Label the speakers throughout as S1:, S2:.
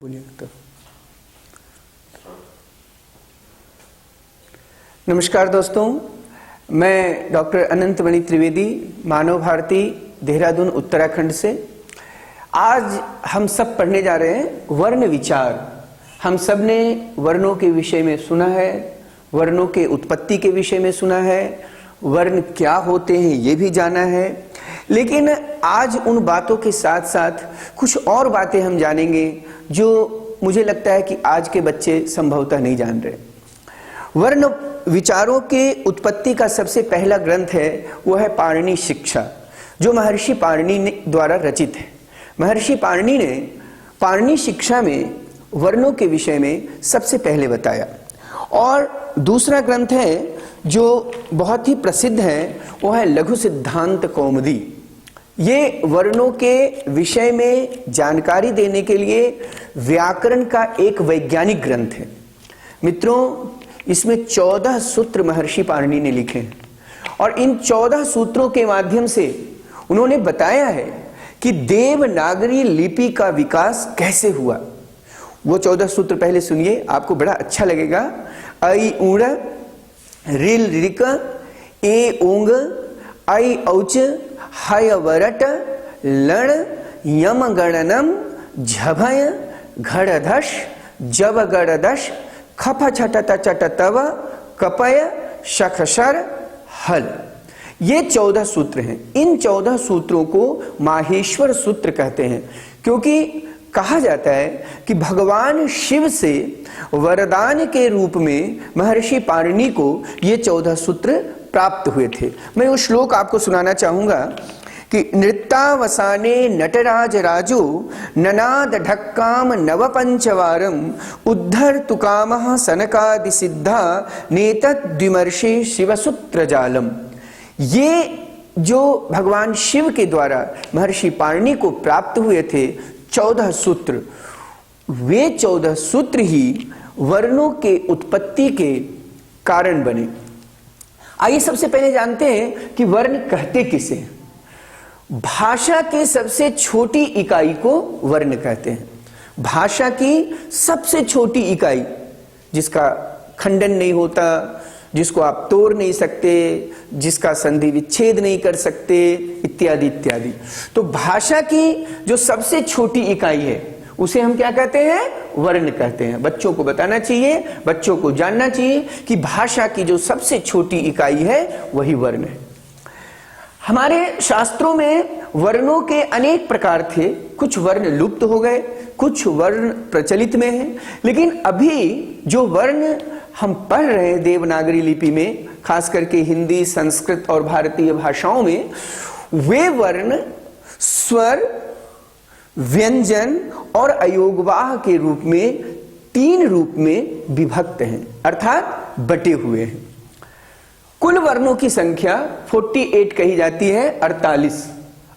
S1: बोलिए तो। नमस्कार दोस्तों, मैं डॉक्टर अनंतमणि त्रिवेदी, मानव भारती, देहरादून, उत्तराखंड से। आज हम सब पढ़ने जा रहे हैं वर्ण विचार। हम सब ने वर्णों के विषय में सुना है, वर्णों के उत्पत्ति के विषय में सुना है, वर्ण क्या होते हैं ये भी जाना है। लेकिन आज उन बातों के साथ साथ कुछ और बातें हम जानेंगे जो मुझे लगता है कि आज के बच्चे संभवतः नहीं जान रहे। वर्ण विचारों के उत्पत्ति का सबसे पहला ग्रंथ है, वो है पाणिनि शिक्षा, जो महर्षि पाणिनि द्वारा रचित है। महर्षि पाणिनि ने पाणिनि शिक्षा में वर्णों के विषय में सबसे पहले बताया। और दूसरा ग्रंथ है जो बहुत ही प्रसिद्ध है, वो है लघु सिद्धांत कौमुदी। ये वर्णों के विषय में जानकारी देने के लिए व्याकरण का एक वैज्ञानिक ग्रंथ है। मित्रों, इसमें 14 सूत्र महर्षि पाणिनि ने लिखे हैं और इन 14 सूत्रों के माध्यम से उन्होंने बताया है कि देवनागरी लिपि का विकास कैसे हुआ। वो 14 सूत्र पहले सुनिए, आपको बड़ा अच्छा लगेगा। ऐ ऊड़, रिल ऋक, ए ऊंग, ऐ औच, हय वरट, लण, यम गणनम, झभय, घड़धश, जब गड़दश, खप छटत चटतव, कपय, शखशर, हल। ये 14 सूत्र हैं। इन 14 सूत्रों को माहेश्वर सूत्र कहते हैं, क्योंकि कहा जाता है कि भगवान शिव से वरदान के रूप में महर्षि पाणिनि को ये 14 सूत्र प्राप्त हुए थे। मैं वो श्लोक आपको सुनाना चाहूंगा कि नृत्तावसाने नटराज राजो ननाद ढक्काम नव पंचवारम उद्धर तुकामः सनकादि सिद्धा नेतत् द्विमर्षे शिवसूत्र जालम। ये जो भगवान शिव के द्वारा महर्षि पाणिनि को प्राप्त हुए थे 14 सूत्र, वे 14 सूत्र ही वर्णों के उत्पत्ति के कारण बने। आइए सबसे पहले जानते हैं कि वर्ण कहते किसे हैं। भाषा की सबसे छोटी इकाई को वर्ण कहते हैं। भाषा की सबसे छोटी इकाई, जिसका खंडन नहीं होता, जिसको आप तोड़ नहीं सकते, जिसका संधि विच्छेद नहीं कर सकते, इत्यादि इत्यादि। तो भाषा की जो सबसे छोटी इकाई है उसे हम क्या कहते हैं? वर्ण कहते हैं। बच्चों को बताना चाहिए, बच्चों को जानना चाहिए कि भाषा की जो सबसे छोटी इकाई है वही वर्ण है। हमारे शास्त्रों में वर्णों के अनेक प्रकार थे। कुछ वर्ण लुप्त हो गए, कुछ वर्ण प्रचलित में हैं। लेकिन अभी जो वर्ण हम पढ़ रहे हैं देवनागरी लिपि में, खास करके हिंदी, संस्कृत और भारतीय भाषाओं में, वे वर्ण स्वर, व्यंजन और अयोगवाह के रूप में 3 रूप में विभक्त हैं, अर्थात बटे हुए हैं। कुल वर्णों की संख्या 48 कही जाती है, 48,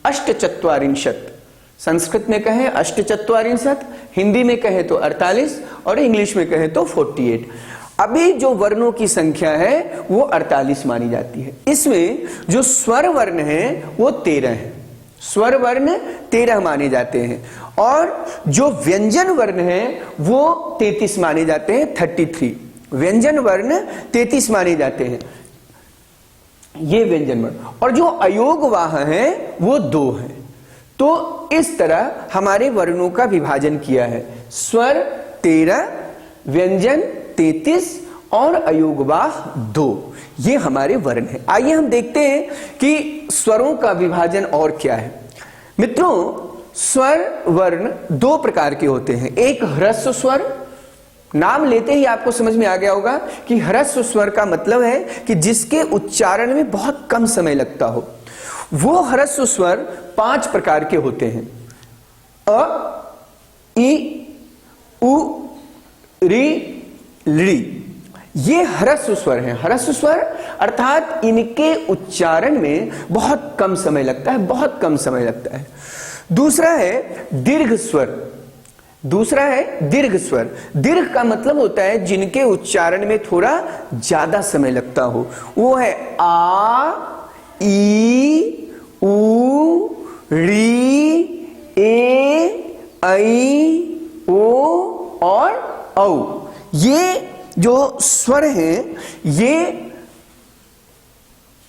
S1: अष्टचत्वारिंशत्। संस्कृत में कहें अष्टचत्वारिंशत्, हिंदी में कहें तो 48 और इंग्लिश में कहें तो 48। अभी जो वर्णों की संख्या है वो 48 मानी जाती है। इसमें जो स्वर वर्ण है वो 13 है। स्वर वर्ण 13 माने जाते हैं और जो व्यंजन वर्ण है वो 33 माने जाते हैं, 33। व्यंजन वर्ण 33 माने जाते हैं, ये व्यंजन वर्ण। और जो अयोगवाह है वो 2 है। तो इस तरह हमारे वर्णों का विभाजन किया है। स्वर 13, व्यंजन 33 और अयोगवाह 2, ये हमारे वर्ण है। आइए हम देखते हैं कि स्वरों का विभाजन और क्या है। मित्रों, स्वर वर्ण 2 प्रकार के होते हैं। एक ह्रस्व स्वर, नाम लेते ही आपको समझ में आ गया होगा कि ह्रस्व स्वर का मतलब है कि जिसके उच्चारण में बहुत कम समय लगता हो। वो ह्रस्व स्वर 5 प्रकार के होते हैं। अ, ई, उ, री, ली। ये ह्रस्व स्वर हैं। ह्रस्व स्वर अर्थात इनके उच्चारण में बहुत कम समय लगता है, बहुत कम समय लगता है। दूसरा है दीर्घ स्वर। दूसरा है दीर्घ स्वर। दीर्घ का मतलब होता है जिनके उच्चारण में थोड़ा ज्यादा समय लगता हो। वो है आ, ई, उ, री, ए, ऐ, ओ, औ। ये जो स्वर हैं ये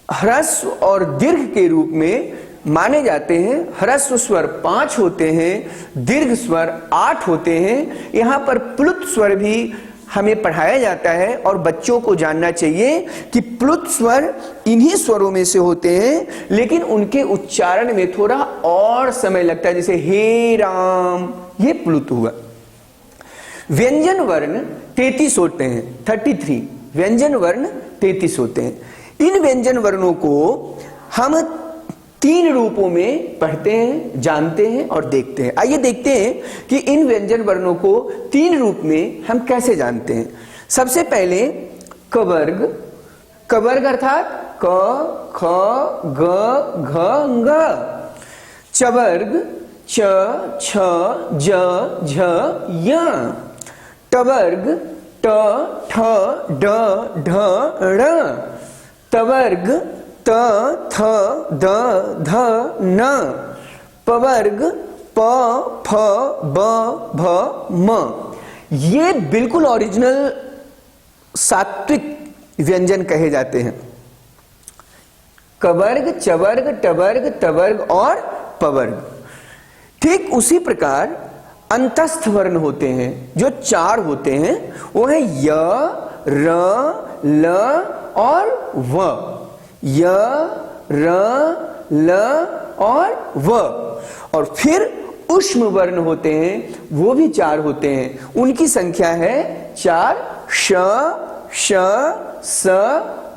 S1: ह्रस्व और दीर्घ के रूप में माने जाते हैं। ह्रस्व स्वर 5 होते हैं, दीर्घ स्वर 8 होते हैं। यहां पर प्लुत स्वर भी हमें पढ़ाया जाता है और बच्चों को जानना चाहिए कि प्लुत स्वर इन्हीं स्वरों में से होते हैं, लेकिन उनके उच्चारण में थोड़ा और समय लगता है। जैसे हे राम, ये प्लुत हुआ। व्यंजन वर्ण 33 होते हैं, 33 व्यंजन वर्ण 33 होते हैं। इन व्यंजन वर्णों को हम 3 रूपों में पढ़ते हैं, जानते हैं और देखते हैं। आइए देखते हैं कि इन व्यंजन वर्णों को 3 रूप में हम कैसे जानते हैं। सबसे पहले कवर्ग। कवर्ग अर्थात क, ख, ग, घ, ङ। चवर्ग च, छ, ज, झ, य। टवर्ग ट, ठ, ड, ढ, ण। तवर्ग त, थ, द, ध, न। पवर्ग प, फ, ब, भ, म। ये बिल्कुल ओरिजिनल सात्विक व्यंजन कहे जाते हैं। कवर्ग, चवर्ग, टवर्ग, तवर्ग और पवर्ग। ठीक उसी प्रकार अंतस्थ वर्ण होते हैं जो 4 होते हैं। वो है य, र, ल और व। य, र, ल और व। और फिर ऊष्म वर्ण होते हैं, वो भी 4 होते हैं। उनकी संख्या है 4, श, श, स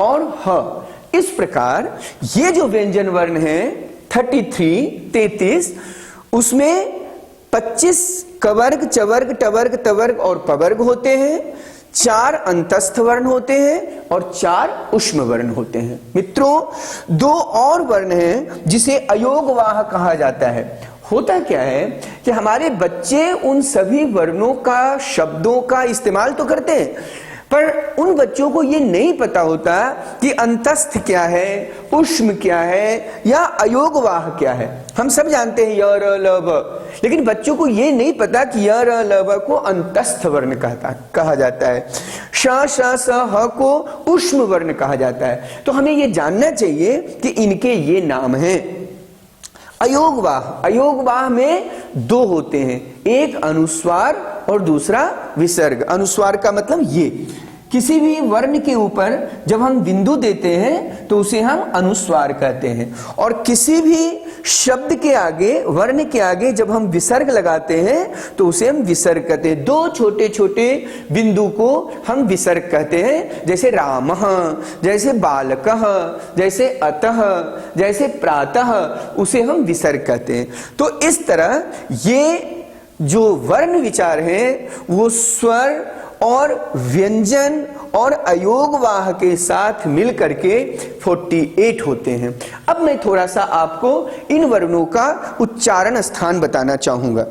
S1: और ह। इस प्रकार ये जो व्यंजन वर्ण है 33 उसमें 25 कवर्ग, चवर्ग, टवर्ग, तवर्ग और पवर्ग होते हैं। 4 अंतस्थ वर्ण होते हैं और 4 ऊष्म वर्ण होते हैं। मित्रों 2 और वर्ण हैं जिसे अयोगवाह कहा जाता है। होता क्या है कि हमारे बच्चे उन सभी वर्णों का, शब्दों का इस्तेमाल तो करते हैं, पर उन बच्चों को ये नहीं पता होता कि अंतस्थ क्या है, ऊष्म क्या है या अयोगवाह क्या है। हम सब जानते हैं य, र, ल, व, लेकिन बच्चों को ये नहीं पता कि य, र, ल, व को अंतस्थ वर्ण कहा जाता है। श, श, स, ह को ऊष्म वर्ण कहा जाता है। तो हमें ये जानना चाहिए कि इनके ये नाम हैं। अयोगवाह, अयोगवाह में 2 होते हैं, एक अनुस्वार और दूसरा विसर्ग। अनुस्वार का मतलब ये, किसी भी वर्ण के ऊपर जब हम बिंदु देते हैं तो उसे हम अनुस्वार कहते हैं, और किसी भी शब्द के आगे, वर्ण के आगे जब हम विसर्ग लगाते हैं तो उसे हम विसर्ग कहते हैं। 2 छोटे छोटे बिंदु को हम विसर्ग कहते हैं, जैसे रामः, जैसे बालकः, जैसे अतः, जैसे प्रातः, उसे हम विसर्ग कहते हैं। तो इस तरह ये जो वर्ण विचार हैं वो स्वर और व्यंजन और अयोगवाह के साथ मिलकर के 48 होते हैं। अब मैं थोड़ा सा आपको इन वर्णों का उच्चारण स्थान बताना चाहूंगा।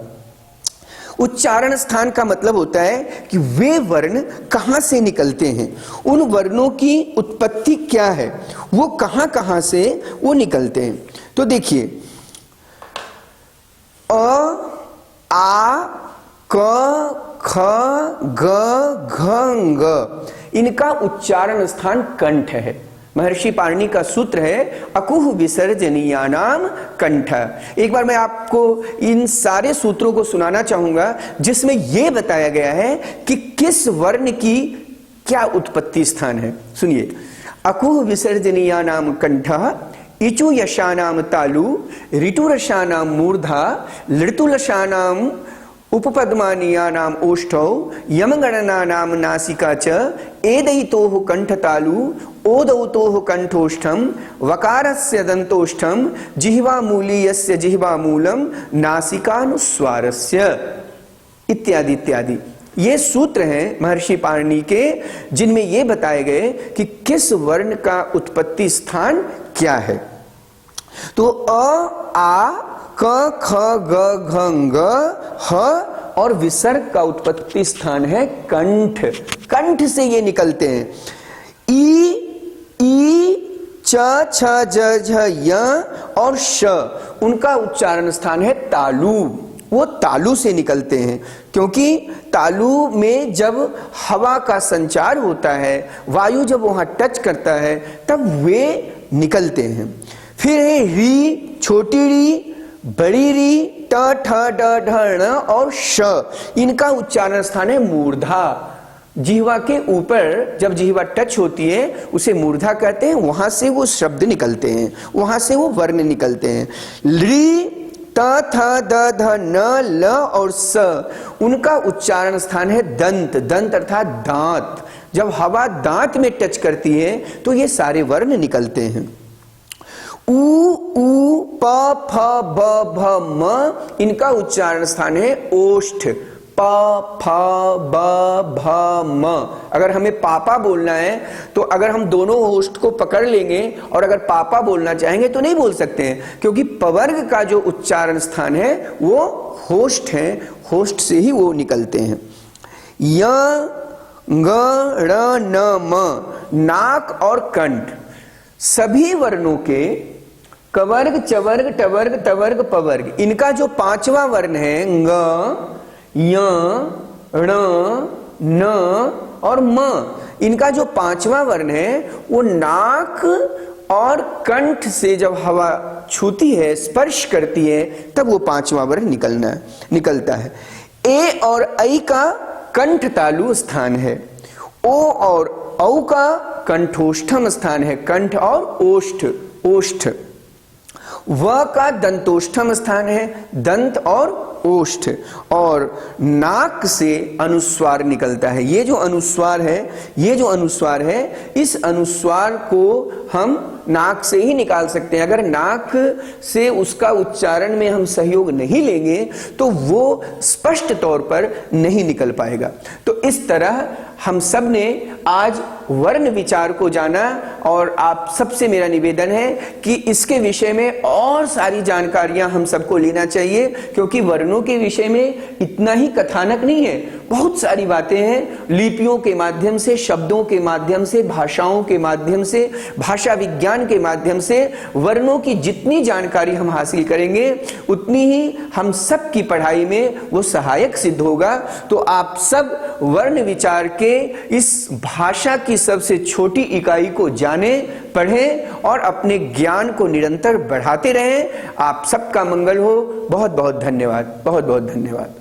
S1: उच्चारण स्थान का मतलब होता है कि वे वर्ण कहां से निकलते हैं, उन वर्णों की उत्पत्ति क्या है, वो कहां कहां से वो निकलते हैं। तो देखिए अ, आ, क, ख, ग, घ, ङ, इनका उच्चारण स्थान कंठ है। महर्षि पाणिनि का सूत्र है अकुह विसर्जनीयानाम कंठ। एक बार मैं आपको इन सारे सूत्रों को सुनाना चाहूंगा जिसमें यह बताया गया है कि किस वर्ण की क्या उत्पत्ति स्थान है। सुनिए, अकुह विसर्जनीयानाम कंठ, इचु यशानाम तालु, ऋतुरसानाम मूर्धा, लृतुलसानाम उपपद्मानीयानाम ओष्ठौ, यमगणनानाम नासिका च, एदयितोः कंठतालु, ओदौतोः कंठोष्ठम, वकारस्य दंतोष्ठम, जिह्वामूलीयस्य जिह्वामूलम, नासिकानुस्वारस्य, इत्यादि इत्यादि। ये सूत्र हैं महर्षि पाणिनि के, जिनमें ये बताए गए कि किस वर्ण का उत्पत्ति स्थान क्या है। तो अ, आ, क, ख, ग, घ, ङ, ह और विसर्ग का उत्पत्ति स्थान है कंठ। कंठ से ये निकलते हैं। ई, च, छ, ज, झ, य और श, उनका उच्चारण स्थान है तालु। वो तालु से निकलते हैं, क्योंकि तालु में जब हवा का संचार होता है, वायु जब वहां टच करता है तब वे निकलते हैं। फिर है री, छोटी री, बड़ी री, ट ठ ड ढ ण और श, इनका उच्चारण स्थान है मूर्धा। जिह्वा के ऊपर जब जिह्वा टच होती है उसे मूर्धा कहते हैं, वहां से वो शब्द निकलते हैं, वहां से वो वर्ण निकलते हैं। ली, त थ द ध न ल और स, उनका उच्चारण स्थान है दंत। दंत अर्थात दांत। जब हवा दांत में टच करती है तो ये सारे वर्ण निकलते हैं। उ, ऊ, प, फ, ब, भ, म, इनका उच्चारण स्थान है ओष्ठ। प, फ, ब, भ, म। अगर हमें पापा बोलना है तो अगर हम दोनों होस्ट को पकड़ लेंगे और अगर पापा बोलना चाहेंगे तो नहीं बोल सकते हैं, क्योंकि पवर्ग का जो उच्चारण स्थान है वो होस्ट है, होस्ट से ही वो निकलते हैं। य, ग, ण, न, म, नाक और कंठ, सभी वर्णों के कवर्ग, चवर्ग, टवर्ग, तवर्ग, पवर्ग, इनका जो पांचवा वर्ण है ङ, य, ण, न और म, इनका जो पांचवा वर्ण है वो नाक और कंठ से जब हवा छूती है, स्पर्श करती है, तब वो पांचवा वर्ण निकलता है। ए और ऐ का कंठ तालु स्थान है। ओ और औ का कंठोष्ठम स्थान है, कंठ और ओष्ठ, ओष्ठ। व का दंतोष्ठम स्थान है, दंत और ओष्ठ। और नाक से अनुस्वार निकलता है। ये जो अनुस्वार है, इस अनुस्वार को हम नाक से ही निकाल सकते हैं। अगर नाक से उसका उच्चारण में हम सहयोग नहीं लेंगे तो वो स्पष्ट तौर पर नहीं निकल पाएगा। तो इस तरह हम सब ने आज वर्ण विचार को जाना, और आप सबसे मेरा निवेदन है कि इसके विषय में और सारी जानकारियां हम सबको लेना चाहिए, क्योंकि वर्णों के विषय में इतना ही कथानक नहीं है, बहुत सारी बातें हैं। लिपियों के माध्यम से, शब्दों के माध्यम से, भाषाओं के माध्यम से, भाषा विज्ञान के माध्यम से वर्णों की जितनी जानकारी हम हासिल करेंगे उतनी ही हम सब की पढ़ाई में वो सहायक सिद्ध होगा। तो आप सब वर्ण विचार के इस भाषा की सबसे छोटी इकाई को जाने, पढ़ें और अपने ज्ञान को निरंतर बढ़ाते रहें। आप सबका मंगल हो। बहुत बहुत धन्यवाद, बहुत बहुत धन्यवाद।